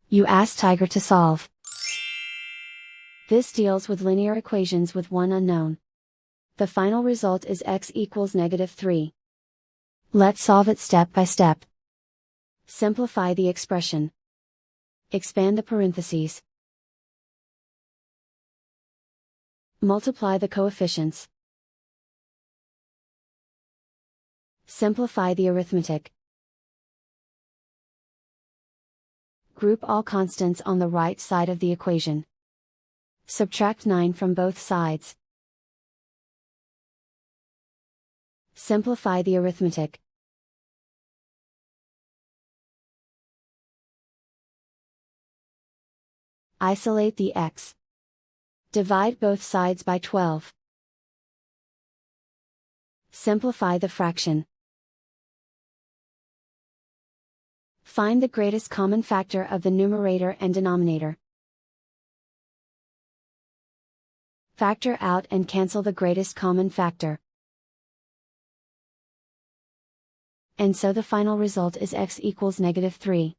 You ask Tiger to solve. This deals with linear equations with one unknown. The final result is x equals -3. Let's solve it step by step. Simplify the expression. Expand the parentheses. Multiply the coefficients. Simplify the arithmetic. Group all constants on the right side of the equation. Subtract 9 from both sides. Simplify the arithmetic. Isolate the x. Divide both sides by 12. Simplify the fraction. Find the greatest common factor of the numerator and denominator. Factor out and cancel the greatest common factor. And so the final result is x equals -3.